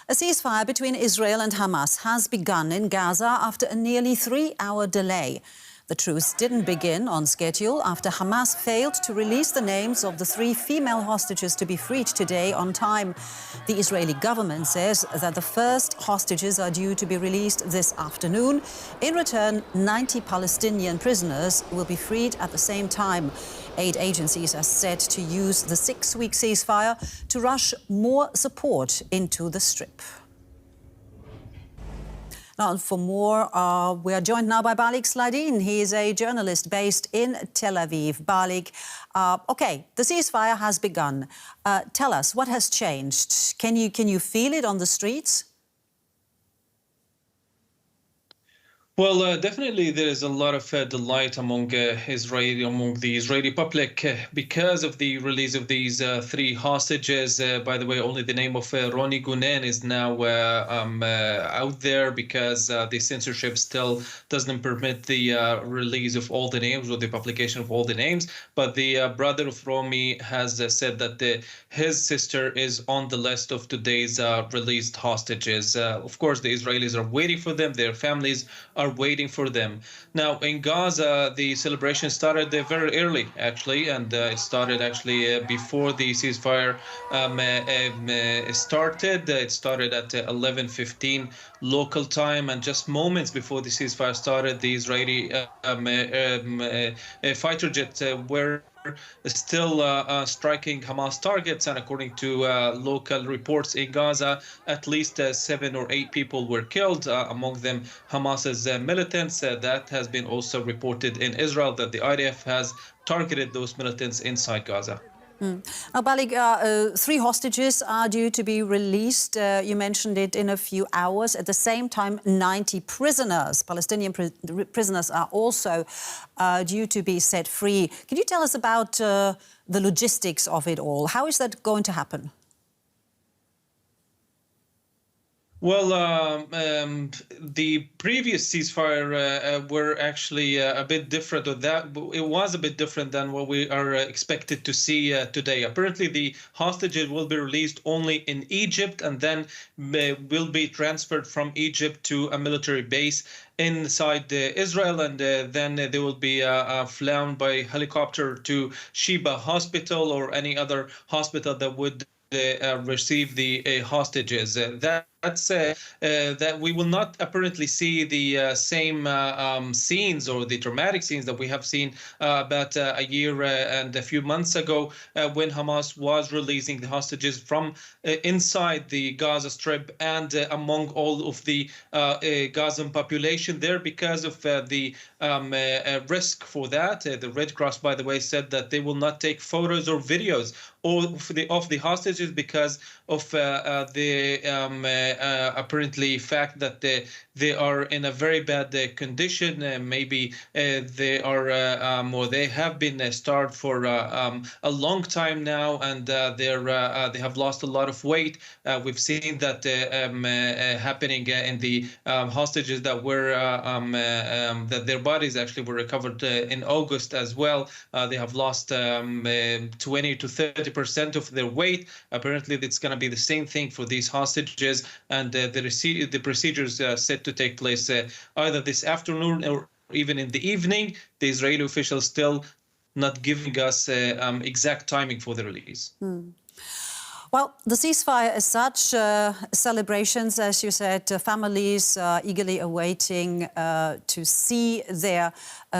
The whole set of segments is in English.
A ceasefire between Israel and Hamas has begun in Gaza after a nearly 3-hour delay. The truce didn't begin on schedule after Hamas failed to release the names of the 3 female hostages to be freed today on time. The Israeli government says that the first hostages are due to be released this afternoon. In return, 90 Palestinian prisoners will be freed at the same time. Aid agencies are said to use the 6-week ceasefire to rush more support into the Strip. Now, for more, we are joined now by Balig Sladeen. He is a journalist based in Tel Aviv. Balig, OK, the ceasefire has begun. Tell us, what has changed? Can you feel it on the streets? Well, definitely there is a lot of delight among the Israeli public because of the release of these 3 hostages. By the way, only the name of Roni Gunen is now out there because the censorship still doesn't permit the release of all the names or the publication of all the names. But the brother of Romi has said that his sister is on the list of today's released hostages. Of course, the Israelis are waiting for them. Their families are waiting for them. Now, in Gaza, the celebration started very early, actually, and it started actually before the ceasefire started. It started at 11:15 local time, and just moments before the ceasefire started, the Israeli fighter jets were still striking Hamas targets, and according to local reports in Gaza, at least 7 or 8 people were killed, among them Hamas's militants. That has been also reported in Israel, that the IDF has targeted those militants inside Gaza. Now, Balig, 3 hostages are due to be released. You mentioned it in a few hours. At the same time, 90 prisoners, Palestinian prisoners, are also due to be set free. Can you tell us about the logistics of it all? How is that going to happen? Well, the previous ceasefire were actually a bit different, or that it was a bit different than what we are expected to see today. Apparently, the hostages will be released only in Egypt, and then will be transferred from Egypt to a military base inside Israel, and then they will be flown by helicopter to Sheba Hospital or any other hospital that would receive the hostages. That we will not apparently see the same scenes or the dramatic scenes that we have seen about a year and a few months ago when Hamas was releasing the hostages from inside the Gaza Strip and among all of the Gazan population there because of the risk for that. The Red Cross, by the way, said that they will not take photos or videos of the hostages because of the apparently fact that they are in a very bad condition. Maybe they are or they have been starved for a long time now, and they have lost a lot of weight. We've seen that happening in the hostages that were that their bodies actually were recovered in August as well. They have lost 20 to 30% of their weight. Apparently, it's going to be the same thing for these hostages, and the procedures set to take place either this afternoon or even in the evening. The Israeli officials still not giving us exact timing for the release. Well, the ceasefire as such, celebrations, as you said, families eagerly awaiting to see their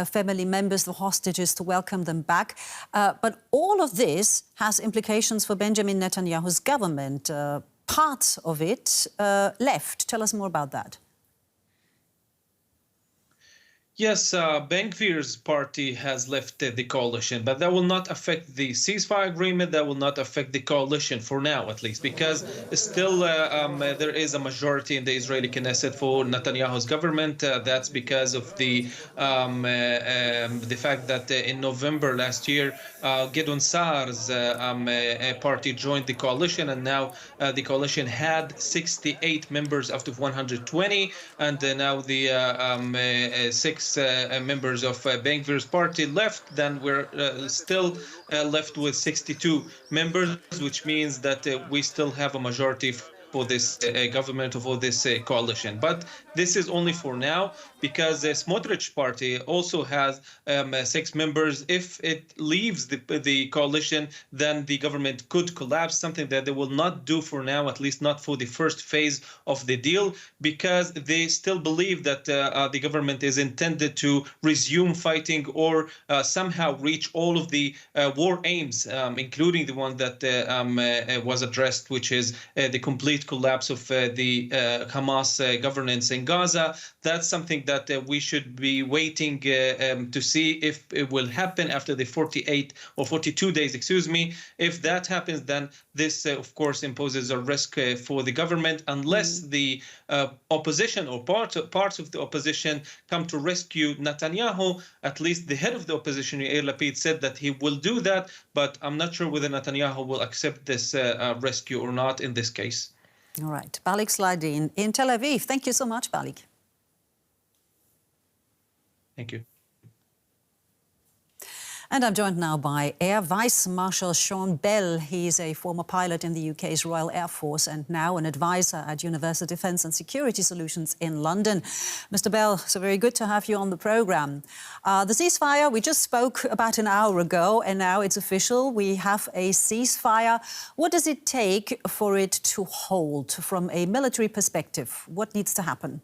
family members, the hostages, to welcome them back. But all of this has implications for Benjamin Netanyahu's government. Part of it left. Tell us more about that. Yes, Ben-Gvir's party has left the coalition, but that will not affect the ceasefire agreement. That will not affect the coalition for now, at least, because still there is a majority in the Israeli Knesset for Netanyahu's government. That's because of the fact that in November last year, Gideon Sa'ar's party joined the coalition, and now the coalition had 68 members out of 120, and now the 6 members of Ben-Gvir's party left. Then we're still left with 62 members, which means that we still have a majority for this government or for this coalition. But this is only for now, because the Smotrich party also has 6 members. If it leaves the coalition, then the government could collapse, something that they will not do for now, at least not for the first phase of the deal, because they still believe that the government is intended to resume fighting or somehow reach all of the war aims, including the one that was addressed, which is the complete collapse of the Hamas governance in Gaza. That's something that we should be waiting to see if it will happen after the 48 or 42 days, excuse me. If that happens, then this, of course, imposes a risk for the government, unless the opposition or parts of the opposition come to rescue Netanyahu. At least the head of the opposition, Yair Lapid, said that he will do that, but I'm not sure whether Netanyahu will accept this rescue or not in this case. All right. Balig Sladeen in Tel Aviv. Thank you so much, Balig. Thank you. And I'm joined now by Air Vice Marshal Sean Bell. He's a former pilot in the UK's Royal Air Force and now an advisor at Universal Defence and Security Solutions in London. Mr. Bell, so very good to have you on the programme. The ceasefire, we just spoke about an hour ago, and now it's official. We have a ceasefire. What does it take for it to hold from a military perspective? What needs to happen?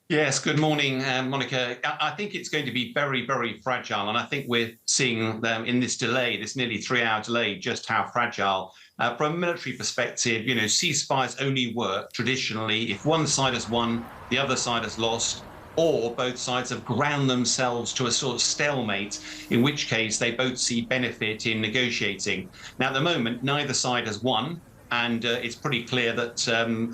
Yes, good morning, Monica. I think it's going to be very, very fragile. And I think we're seeing in this delay, this nearly 3-hour delay, just how fragile. From a military perspective, you know, ceasefires only work traditionally if one side has won, the other side has lost, or both sides have ground themselves to a sort of stalemate, in which case they both see benefit in negotiating. Now, at the moment, neither side has won. And it's pretty clear that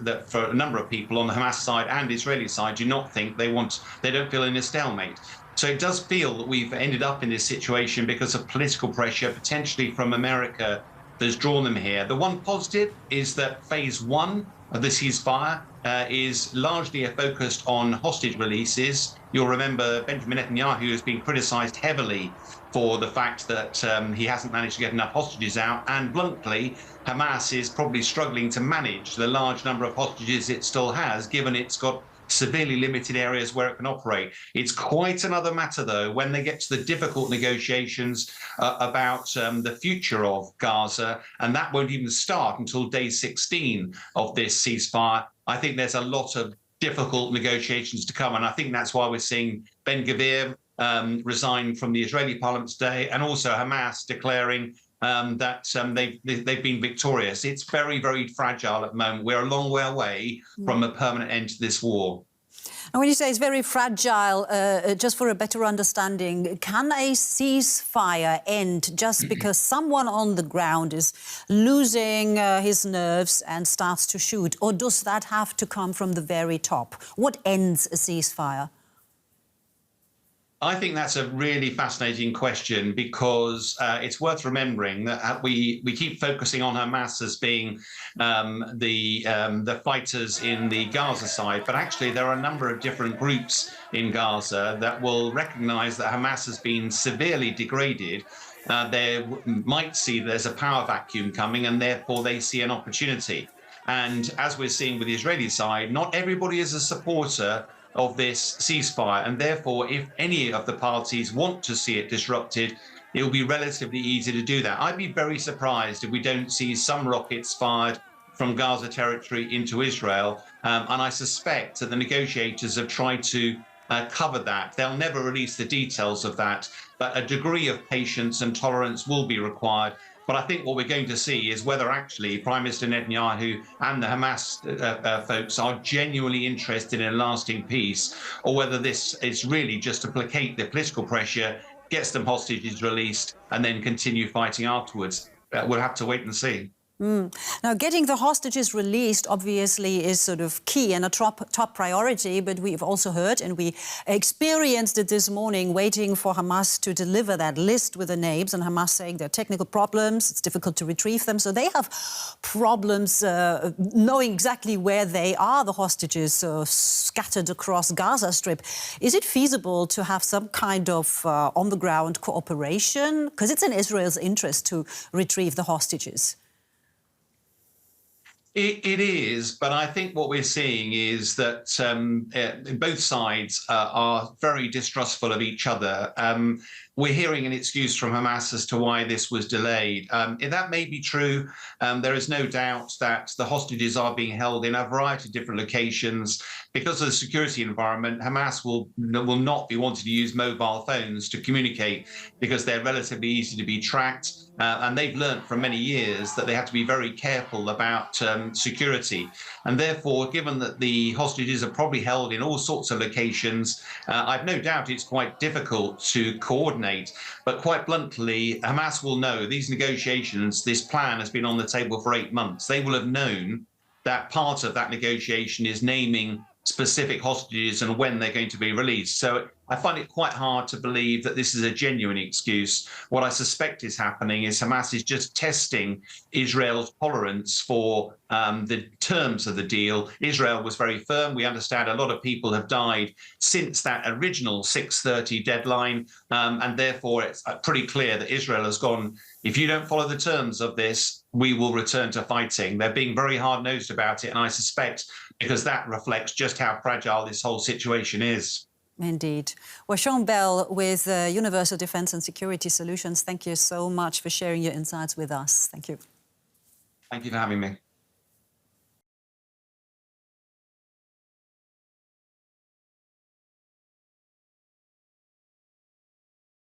that for a number of people on the Hamas side and Israeli side do not think they don't feel in a stalemate. So it does feel that we've ended up in this situation because of political pressure, potentially from America, that's drawn them here. The one positive is that phase 1 of the ceasefire is largely focused on hostage releases. You'll remember Benjamin Netanyahu has been criticized heavily for the fact that he hasn't managed to get enough hostages out. And bluntly, Hamas is probably struggling to manage the large number of hostages it still has, given it's got severely limited areas where it can operate. It's quite another matter, though, when they get to the difficult negotiations about the future of Gaza, and that won't even start until day 16 of this ceasefire. I think there's a lot of difficult negotiations to come, and I think that's why we're seeing Ben Gvir resign from the Israeli parliament today, and also Hamas declaring that they've been victorious. It's very, very fragile at the moment. We're a long way away from a permanent end to this war. And when you say it's very fragile, just for a better understanding, can a ceasefire end just because someone on the ground is losing his nerves and starts to shoot? Or does that have to come from the very top? What ends a ceasefire? I think that's a really fascinating question, because it's worth remembering that we keep focusing on Hamas as being the fighters in the Gaza side, but actually there are a number of different groups in Gaza that will recognize that Hamas has been severely degraded. They might see there's a power vacuum coming, and therefore they see an opportunity. And as we're seeing with the Israeli side, not everybody is a supporter of this ceasefire, and therefore if any of the parties want to see it disrupted, it will be relatively easy to do that. I'd be very surprised if we don't see some rockets fired from Gaza territory into Israel, and I suspect that the negotiators have tried to cover that. They'll never release the details of that, but a degree of patience and tolerance will be required. But I think what we're going to see is whether actually Prime Minister Netanyahu and the Hamas folks are genuinely interested in a lasting peace, or whether this is really just to placate the political pressure, gets them hostages released, and then continue fighting afterwards. We'll have to wait and see. Now, getting the hostages released obviously is sort of key and a top priority, but we've also heard, and we experienced it this morning, waiting for Hamas to deliver that list with the names, and Hamas saying there are technical problems, it's difficult to retrieve them, so they have problems knowing exactly where they are, the hostages scattered across Gaza Strip. Is it feasible to have some kind of on-the-ground cooperation? Because it's in Israel's interest to retrieve the hostages. It is, but I think what we're seeing is that both sides are very distrustful of each other. We're hearing an excuse from Hamas as to why this was delayed. That may be true. There is no doubt that the hostages are being held in a variety of different locations. Because of the security environment, Hamas will not be wanting to use mobile phones to communicate because they're relatively easy to be tracked. And they've learned for many years that they have to be very careful about security. And therefore, given that the hostages are probably held in all sorts of locations, I've no doubt it's quite difficult to coordinate. But quite bluntly, Hamas will know these negotiations, this plan has been on the table for 8 months. They will have known that part of that negotiation is naming specific hostages and when they're going to be released. So I find it quite hard to believe that this is a genuine excuse. What I suspect is happening is Hamas is just testing Israel's tolerance for the terms of the deal. Israel was very firm. We understand a lot of people have died since that original 6:30 deadline. And therefore, it's pretty clear that Israel has gone, if you don't follow the terms of this, we will return to fighting. They're being very hard-nosed about it. And I suspect because that reflects just how fragile this whole situation is. Indeed. Well, Sean Bell with Universal Defence and Security Solutions, thank you so much for sharing your insights with us. Thank you. Thank you for having me.